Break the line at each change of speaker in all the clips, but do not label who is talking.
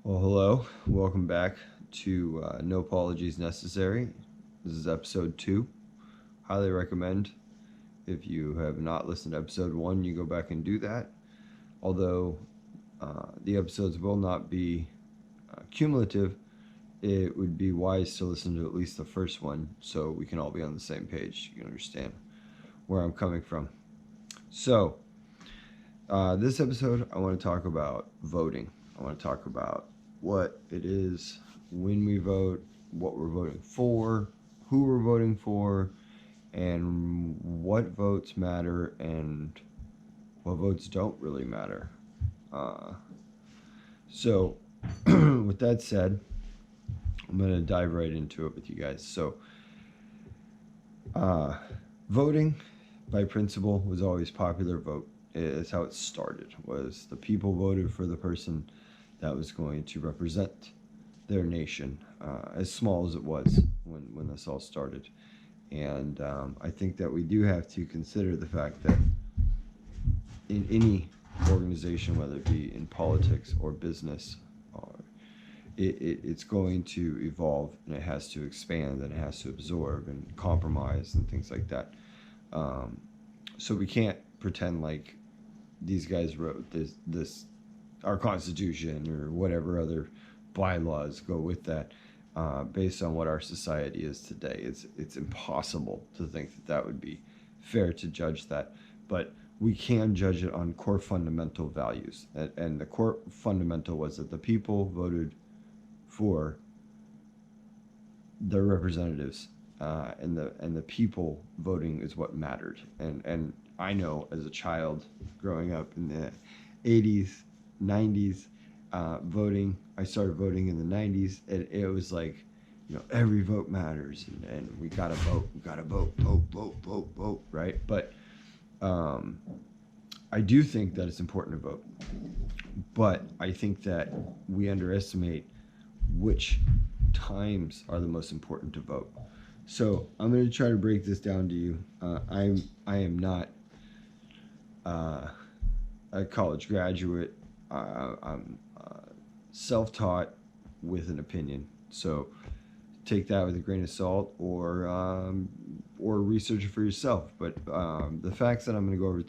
Well, hello. Welcome back to No Apologies Necessary. This is episode 2. Highly recommend if you have not listened to episode 1, you go back and do that. Although the episodes will not be cumulative, it would be wise to listen to at least the first one so we can all be on the same page. You can understand where I'm coming from. So, this episode, I want to talk about voting. I want to talk about what it is, when we vote, what we're voting for, who we're voting for, and what votes matter and what votes don't really matter. Uh, so, with that said, I'm going to dive right into it with you guys. So, uh, voting by principle was always popular vote. Is how it started. Was the people voted for the person that was going to represent their nation, as small as it was when this all started. And I think that we do have to consider the fact that in any organization, whether it be in politics or business, it's going to evolve and it has to expand and it has to absorb and compromise and things like that. Um, so we can't pretend like these guys wrote this our constitution or whatever other bylaws go with that, based on what our society is today. It's impossible to think that that would be fair to judge that, but we can judge it on core fundamental values, and the core fundamental was that the people voted for their representatives, and the people voting is what mattered. And I know as a child growing up in the 80s, 90s, voting. I started voting in the 90s, and it was like, every vote matters, and we gotta vote, vote, right? But um, I do think that it's important to vote, but I think that we underestimate which times are the most important to vote. So I'm going to try to break this down to you. I am not uh, a college graduate. I'm self-taught with an opinion. So take that with a grain of salt, or research it for yourself. But the facts that I'm going to go over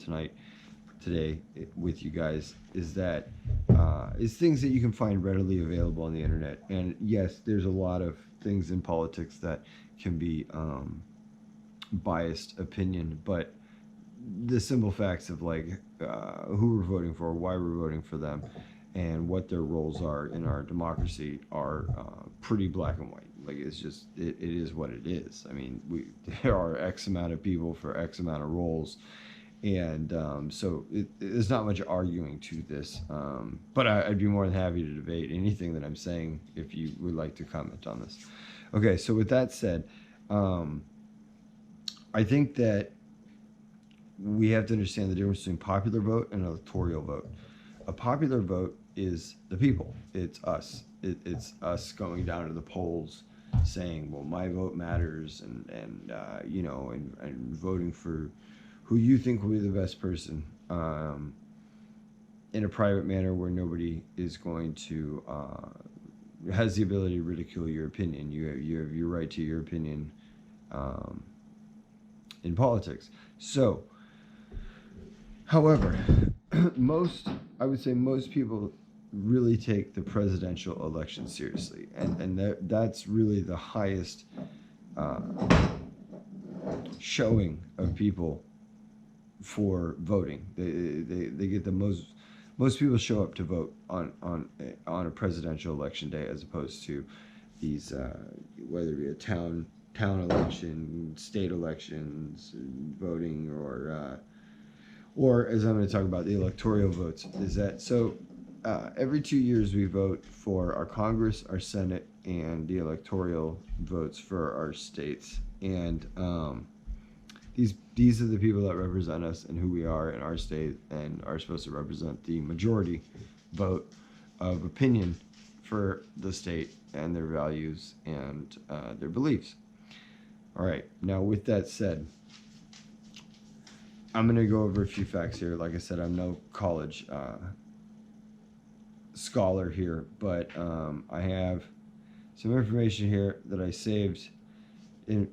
today with you guys is that is things that you can find readily available on the internet. And yes, there's a lot of things in politics that can be biased opinion, but the simple facts of like who we're voting for, why we're voting for them, and what their roles are in our democracy are pretty black and white. Like it is what it is. I mean, there are X amount of people for X amount of roles, and so there's not much arguing to this. But I'd be more than happy to debate anything that I'm saying if you would like to comment on this. Okay, so with that said, um, I think that we have to understand the difference between popular vote and electoral vote. A popular vote is the people. It's us. It's us going down to the polls, saying, "Well, my vote matters," and voting for who you think will be the best person, in a private manner where nobody is going to has the ability to ridicule your opinion. You have your right to your opinion um, in politics. So, however, most I would say most people really take the presidential election seriously, and that's really the highest uh, showing of people for voting. They get the most people show up to vote on a presidential election day as opposed to these whether it be a town election, state elections, voting, or as I'm going to talk about, the electoral votes. Is that so? Every 2 years we vote for our Congress, our Senate, and the electoral votes for our states. And these are the people that represent us and who we are in our state, and are supposed to represent the majority vote of opinion for the state and their values and their beliefs. All right. Now, with that said, I'm going to go over a few facts here. Like I said, I'm no college scholar here, but I have some information here that I saved in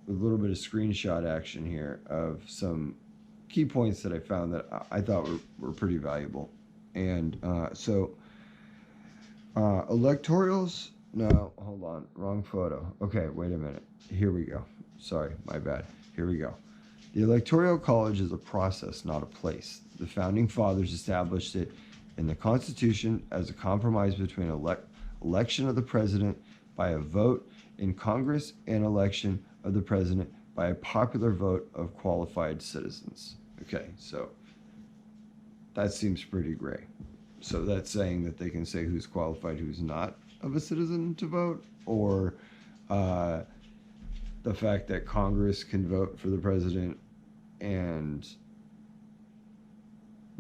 with a little bit of screenshot action here of some key points that I found that I thought were pretty valuable. And electorals. No, hold on, wrong photo. Okay, wait a minute. Here we go. Sorry, my bad. Here we go. The Electoral College is a process, not a place. The Founding Fathers established it in the Constitution as a compromise between election of the president by a vote in Congress and election of the president by a popular vote of qualified citizens. Okay, so that seems pretty gray. So that's saying that they can say who's qualified, who's not of a citizen to vote, or the fact that Congress can vote for the president and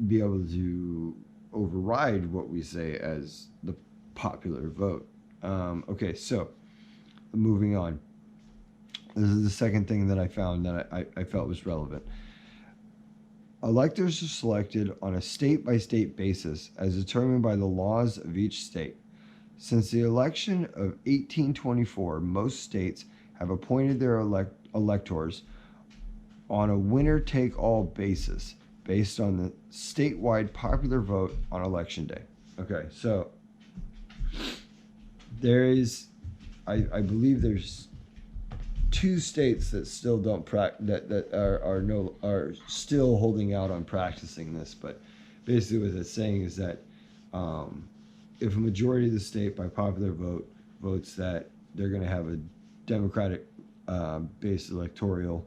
be able to override what we say as the popular vote. Okay, so moving on. This is the second thing that I found that I felt was relevant. Electors are selected on a state-by-state basis as determined by the laws of each state. Since the election of 1824, most states have appointed their electors on a winner-take-all basis based on the statewide popular vote on election day. Okay, so there is, I believe there's 2 states that still don't are still holding out on practicing this, but basically what it's saying is that if a majority of the state by popular vote votes that they're going to have a Democratic based electoral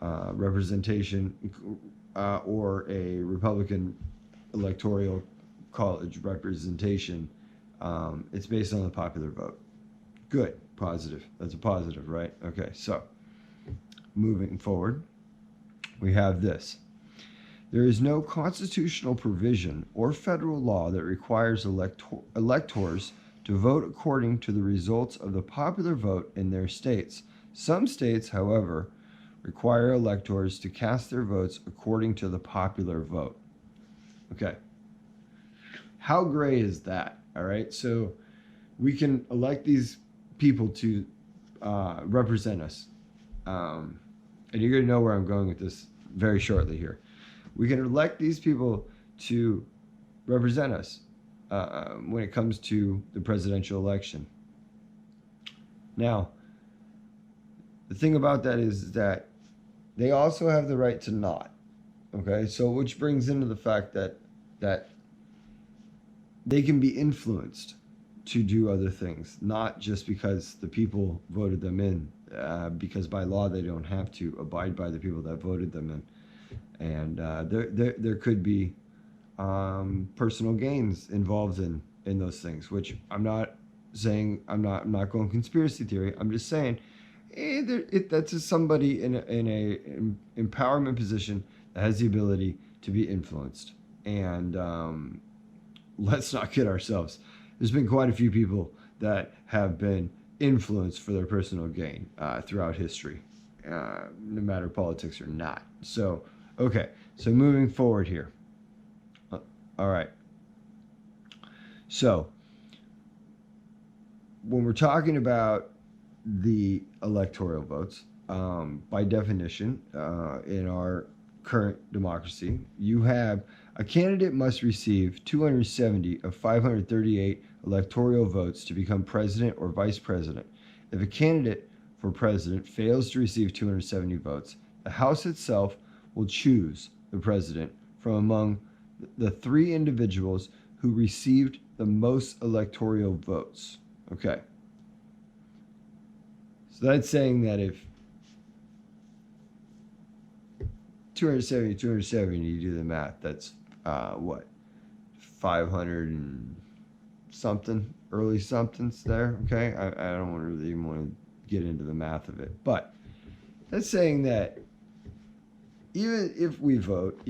representation or a Republican electoral college representation, it's based on the popular vote. Good. Positive. That's a positive, right? Okay, so moving forward, we have this. There is no constitutional provision or federal law that requires electors to vote according to the results of the popular vote in their states. Some states, however, require electors to cast their votes according to the popular vote. Okay. How gray is that? All right, so we can elect these people to represent us. And you're going to know where I'm going with this very shortly here. We can elect these people to represent us when it comes to the presidential election. Now, the thing about that is that they also have the right to not. Okay, so which brings into the fact that they can be influenced to do other things, not just because the people voted them in, because by law they don't have to abide by the people that voted them in, and there could be personal gains involved in those things, which I'm not saying. I'm not going conspiracy theory. I'm just saying that's just somebody in a empowerment position that has the ability to be influenced, and let's not kid ourselves. There's been quite a few people that have been influenced for their personal gain throughout history, no matter politics or not. So, okay. So moving forward here. All right. So, when we're talking about the electoral votes, by definition, in our current democracy, you have a candidate must receive 270 of 538 electoral votes to become president or vice president. If a candidate for president fails to receive 270 votes, the House itself will choose the president from among the 3 individuals who received the most electoral votes. Okay. So that's saying that if 270, you do the math, that's what, 500 and something, early somethings there. Okay, I don't really even want to get into the math of it, but that's saying that even if we vote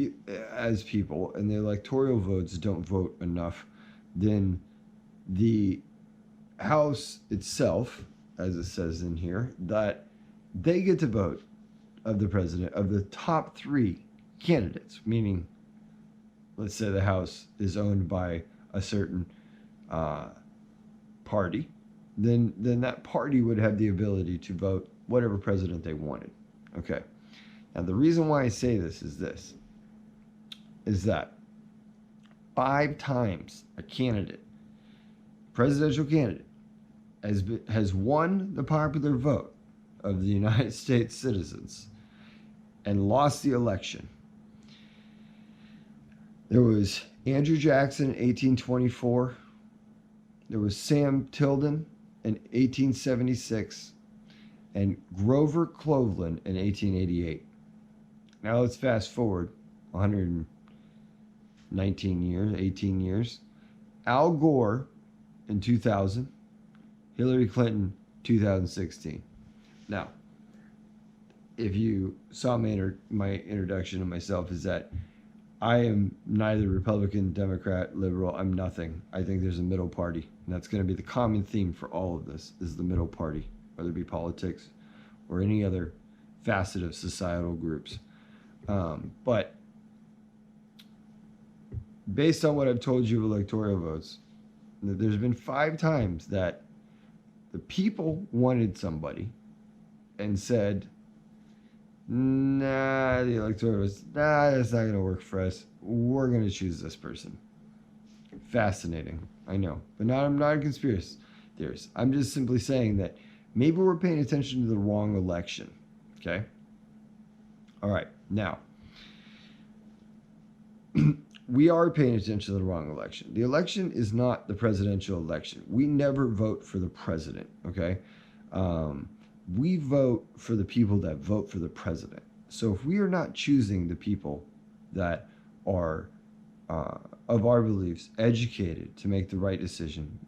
as people and the electoral votes don't vote enough, then the House itself, as it says in here, that they get to vote of the president of the top 3 candidates, meaning let's say the House is owned by a certain party, then that party would have the ability to vote whatever president they wanted. Okay. Now the reason why I say this is that 5 times a candidate, presidential candidate, has won the popular vote of the United States citizens and lost the election. There was Andrew Jackson in 1824. There was Sam Tilden in 1876. And Grover Cleveland in 1888. Now let's fast forward 119 years, 18 years. Al Gore in 2000. Hillary Clinton 2016. Now, if you saw my introduction of myself, is that I am neither Republican, Democrat, liberal. I'm nothing. I think there's a middle party. And that's going to be the common theme for all of this, is the middle party, whether it be politics or any other facet of societal groups. But based on what I've told you of electoral votes, there's been 5 times that the people wanted somebody and said, nah, the electoral votes, nah, that's not going to work for us. We're going to choose this person. Fascinating, I know. But I'm not a conspiracy theorist. I'm just simply saying that maybe we're paying attention to the wrong election. Okay? All right. Now, we are paying attention to the wrong election. The election is not the presidential election. We never vote for the president. Okay? We vote for the people that vote for the president. So if we are not choosing the people that are, of our beliefs, educated to make the right decision,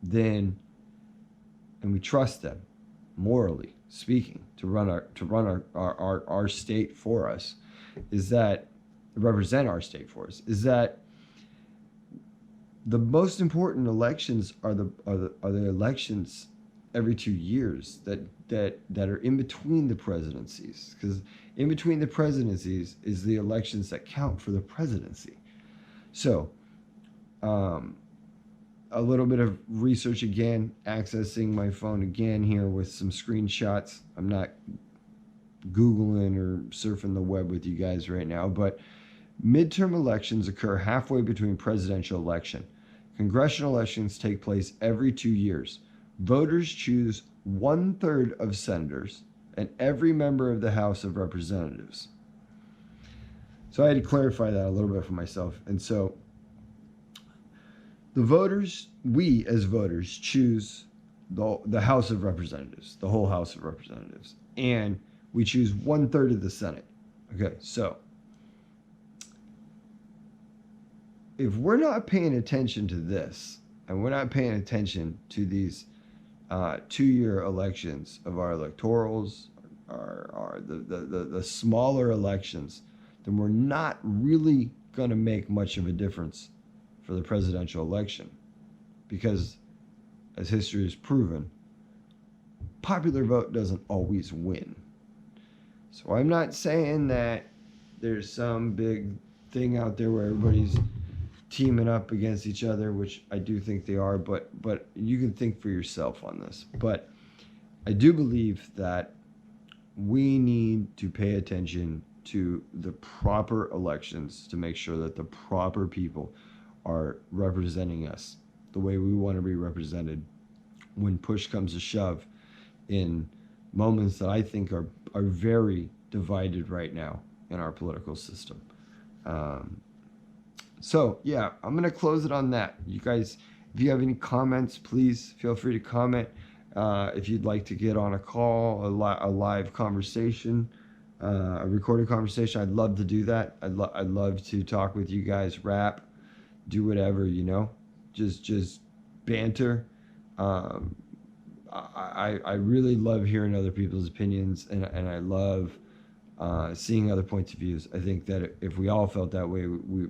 then, and we trust them, morally speaking, to run our state for us, is that represent our state for us, is that the most important elections are the elections every 2 years that are in between the presidencies, because in between the presidencies is the elections that count for the presidency. So a little bit of research again, accessing my phone again here with some screenshots. I'm not Googling or surfing the web with you guys right now, but midterm elections occur halfway between presidential election. Congressional elections take place every 2 years. Voters choose 1/3 of senators and every member of the House of Representatives. So I had to clarify that a little bit for myself. And so the voters, we as voters, choose the House of Representatives, the whole House of Representatives. And we choose 1/3 of the Senate. Okay, so if we're not paying attention to this, and we're not paying attention to these 2-year elections of our electorals, the smaller elections, then we're not really going to make much of a difference for the presidential election. Because, as history has proven, popular vote doesn't always win. So I'm not saying that there's some big thing out there where everybody's teaming up against each other, which I do think they are, but you can think for yourself on this. But I do believe that we need to pay attention to the proper elections to make sure that the proper people are representing us the way we want to be represented when push comes to shove in moments that I think are very divided right now in our political system. So, yeah, I'm going to close it on that. You guys, if you have any comments, please feel free to comment. If you'd like to get on a call, a live conversation, a recorded conversation, I'd love to do that. I'd love to talk with you guys, rap, do whatever, just banter. I really love hearing other people's opinions, and I love seeing other points of views. I think that if we all felt that way, we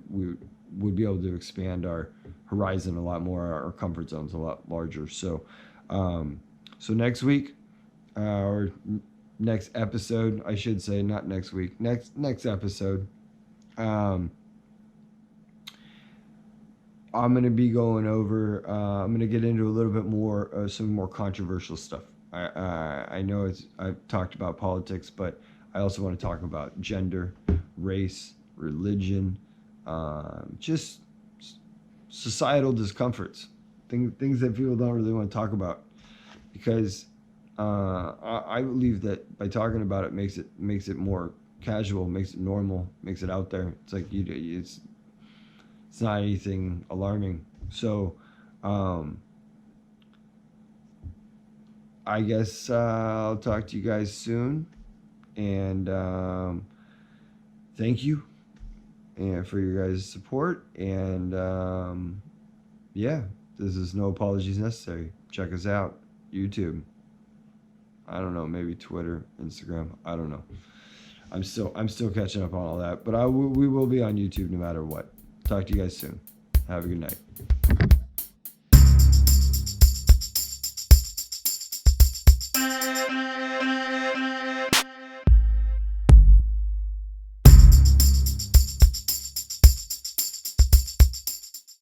would be able to expand our horizon a lot more, our comfort zones a lot larger. So, so next week, or next episode, I should say, not next week, next episode, I'm gonna be going over. I'm gonna get into a little bit more, some more controversial stuff. I know I've talked about politics, but I also want to talk about gender, race, religion, just societal discomforts, things that people don't really want to talk about, because I believe that by talking about it makes it more casual, makes it normal, makes it out there. It's like it's not anything alarming. So, um, I guess I'll talk to you guys soon, and thank you and for your guys' support. And yeah, this is No Apologies Necessary. Check us out, YouTube. I don't know, maybe Twitter, Instagram. I don't know. I'm still catching up on all that, but we will be on YouTube no matter what. Talk to you guys soon. Have a good night.